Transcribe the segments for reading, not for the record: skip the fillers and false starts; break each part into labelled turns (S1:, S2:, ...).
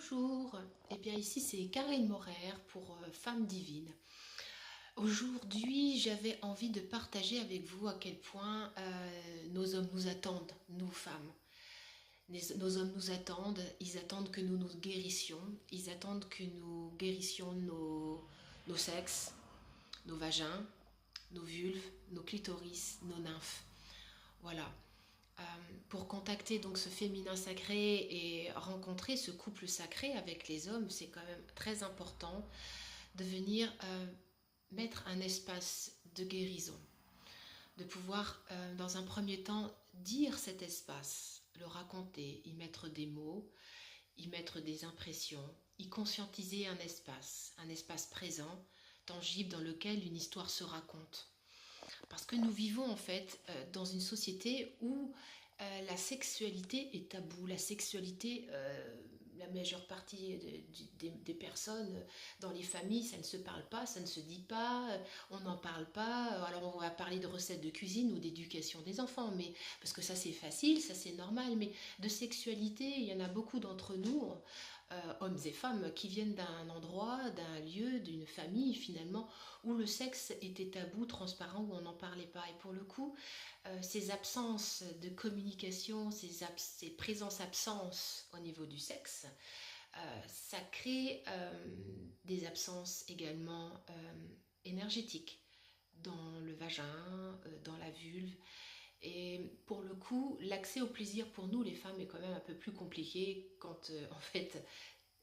S1: Bonjour, eh bien ici c'est Karine Morer pour Femmes Divines. Aujourd'hui j'avais envie de partager avec vous à quel point nos hommes nous attendent, nous femmes. Nos hommes nous attendent, ils attendent que nous nous guérissions, ils attendent que nous guérissions nos sexes, nos vagins, nos vulves, nos clitoris, nos nymphes. Voilà. Euh, pour contacter donc ce féminin sacré et rencontrer ce couple sacré avec les hommes, c'est quand même très important de venir mettre un espace de guérison, de pouvoir dans un premier temps dire cet espace, le raconter, y mettre des mots, y mettre des impressions, y conscientiser un espace présent, tangible dans lequel une histoire se raconte. Parce que nous vivons en fait dans une société où la sexualité est taboue. La sexualité, la majeure partie des personnes dans les familles, ça ne se parle pas, ça ne se dit pas, on n'en parle pas. Alors on va parler de recettes de cuisine ou d'éducation des enfants, mais parce que ça c'est facile, ça c'est normal. Mais de sexualité, il y en a beaucoup d'entre nous, hommes et femmes, qui viennent d'un endroit, d'un lieu, d'une famille finalement, où le sexe était tabou, transparent, où on n'en parlait pas. Et pour le coup, ces absences de communication, ces présences-absences au niveau du sexe, ça crée des absences également énergétiques dans le vagin, dans la vulve. Et pour le coup, l'accès au plaisir pour nous, les femmes, est quand même un peu plus compliqué quand, en fait,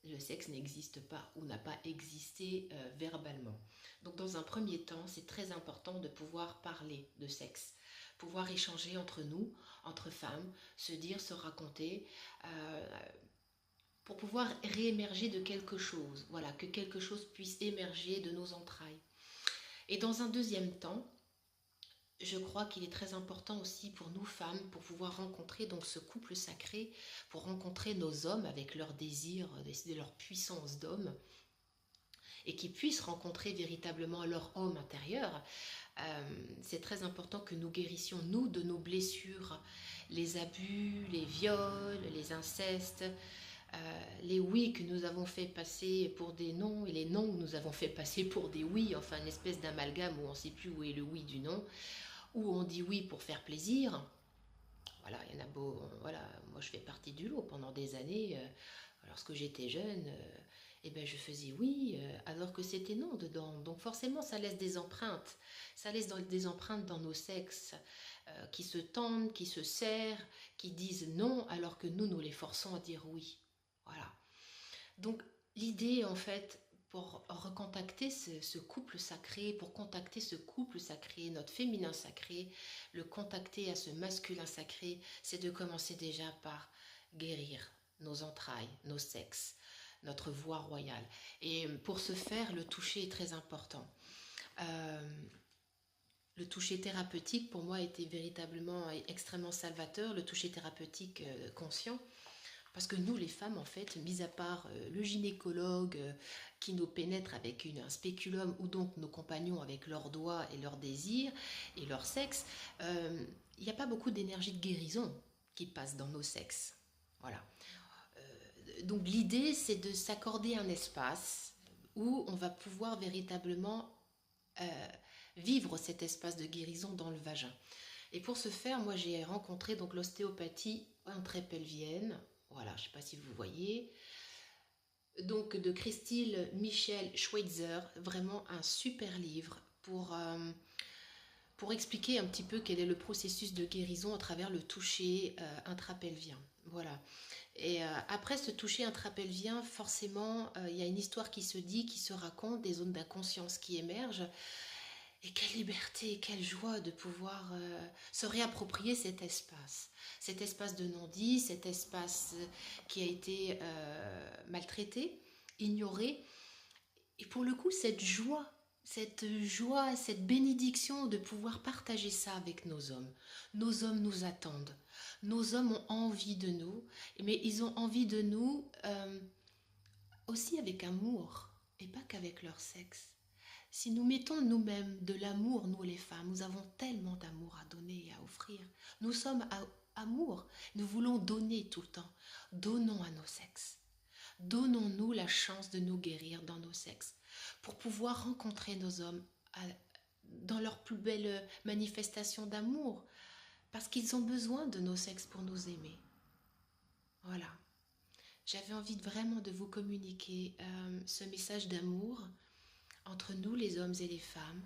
S1: le sexe n'existe pas ou n'a pas existé verbalement. Donc dans un premier temps, c'est très important de pouvoir parler de sexe, pouvoir échanger entre nous, entre femmes, se dire, se raconter, pour pouvoir réémerger de quelque chose, voilà, que quelque chose puisse émerger de nos entrailles. Et dans un deuxième temps, je crois qu'il est très important aussi pour nous femmes, pour pouvoir rencontrer donc ce couple sacré, pour rencontrer nos hommes avec leur désir, leur puissance d'homme, et qu'ils puissent rencontrer véritablement leur homme intérieur. C'est très important que nous guérissions, nous, de nos blessures, les abus, les viols, les incestes, les oui que nous avons fait passer pour des non et les non que nous avons fait passer pour des oui, enfin une espèce d'amalgame où on ne sait plus où est le oui du non, où on dit oui pour faire plaisir. Voilà, il y en a beau, voilà, moi je fais partie du lot pendant des années. Lorsque j'étais jeune, eh ben je faisais oui, alors que c'était non dedans. Donc forcément, ça laisse des empreintes. Ça laisse des empreintes dans nos sexes qui se tendent, qui se serrent, qui disent non, alors que nous les forçons à dire oui. Voilà. Donc l'idée, en fait, pour recontacter ce couple sacré, pour contacter ce couple sacré, notre féminin sacré, le contacter à ce masculin sacré, c'est de commencer déjà par guérir nos entrailles, nos sexes, notre voie royale. Et pour ce faire, le toucher est très important. Le toucher thérapeutique, pour moi, était véritablement extrêmement salvateur, le toucher thérapeutique conscient. Parce que nous, les femmes, en fait, mis à part le gynécologue qui nous pénètre avec un spéculum, ou donc nos compagnons avec leurs doigts et leurs désirs et leur sexe, il n'y a pas beaucoup d'énergie de guérison qui passe dans nos sexes. Voilà. Donc l'idée, c'est de s'accorder un espace où on va pouvoir véritablement vivre cet espace de guérison dans le vagin. Et pour ce faire, moi j'ai rencontré donc l'ostéopathie intrapelvienne. Voilà, je ne sais pas si vous voyez. Donc de Christine Michel Schweitzer, vraiment un super livre pour expliquer un petit peu quel est le processus de guérison à travers le toucher intrapelvien. Voilà. Et après ce toucher intrapelvien, forcément, il y a une histoire qui se dit, qui se raconte, des zones d'inconscience qui émergent. Et quelle liberté, quelle joie de pouvoir se réapproprier cet espace de non-dit, cet espace qui a été maltraité, ignoré. Et pour le coup, cette joie, cette bénédiction de pouvoir partager ça avec nos hommes. Nos hommes nous attendent. Nos hommes ont envie de nous, mais ils ont envie de nous aussi avec amour, et pas qu'avec leur sexe. Si nous mettons nous-mêmes de l'amour, nous les femmes, nous avons tellement d'amour à donner et à offrir. Nous sommes amour, nous voulons donner tout le temps. Donnons à nos sexes. Donnons-nous la chance de nous guérir dans nos sexes pour pouvoir rencontrer nos hommes dans leur plus belle manifestation d'amour, parce qu'ils ont besoin de nos sexes pour nous aimer. Voilà. J'avais envie vraiment de vous communiquer ce message d'amour entre nous, les hommes et les femmes,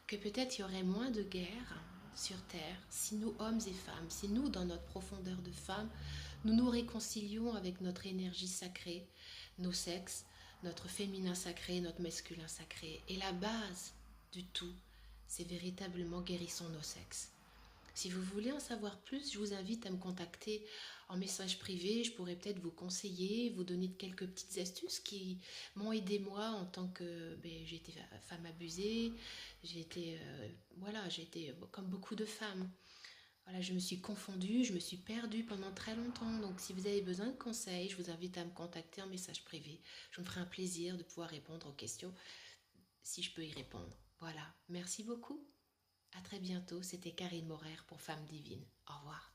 S1: que peut-être il y aurait moins de guerres sur Terre si nous, hommes et femmes, si nous, dans notre profondeur de femme, nous nous réconcilions avec notre énergie sacrée, nos sexes, notre féminin sacré, notre masculin sacré. Et la base du tout, c'est véritablement guérissons nos sexes. Si vous voulez en savoir plus, je vous invite à me contacter en message privé. Je pourrais peut-être vous conseiller, vous donner quelques petites astuces qui m'ont aidé moi en tant que j'ai été femme abusée. J'ai été comme beaucoup de femmes. Voilà, je me suis confondue, je me suis perdue pendant très longtemps. Donc si vous avez besoin de conseils, je vous invite à me contacter en message privé. Je me ferai un plaisir de pouvoir répondre aux questions si je peux y répondre. Voilà, merci beaucoup. À très bientôt, c'était Karine Morer pour Femme Divine. Au revoir.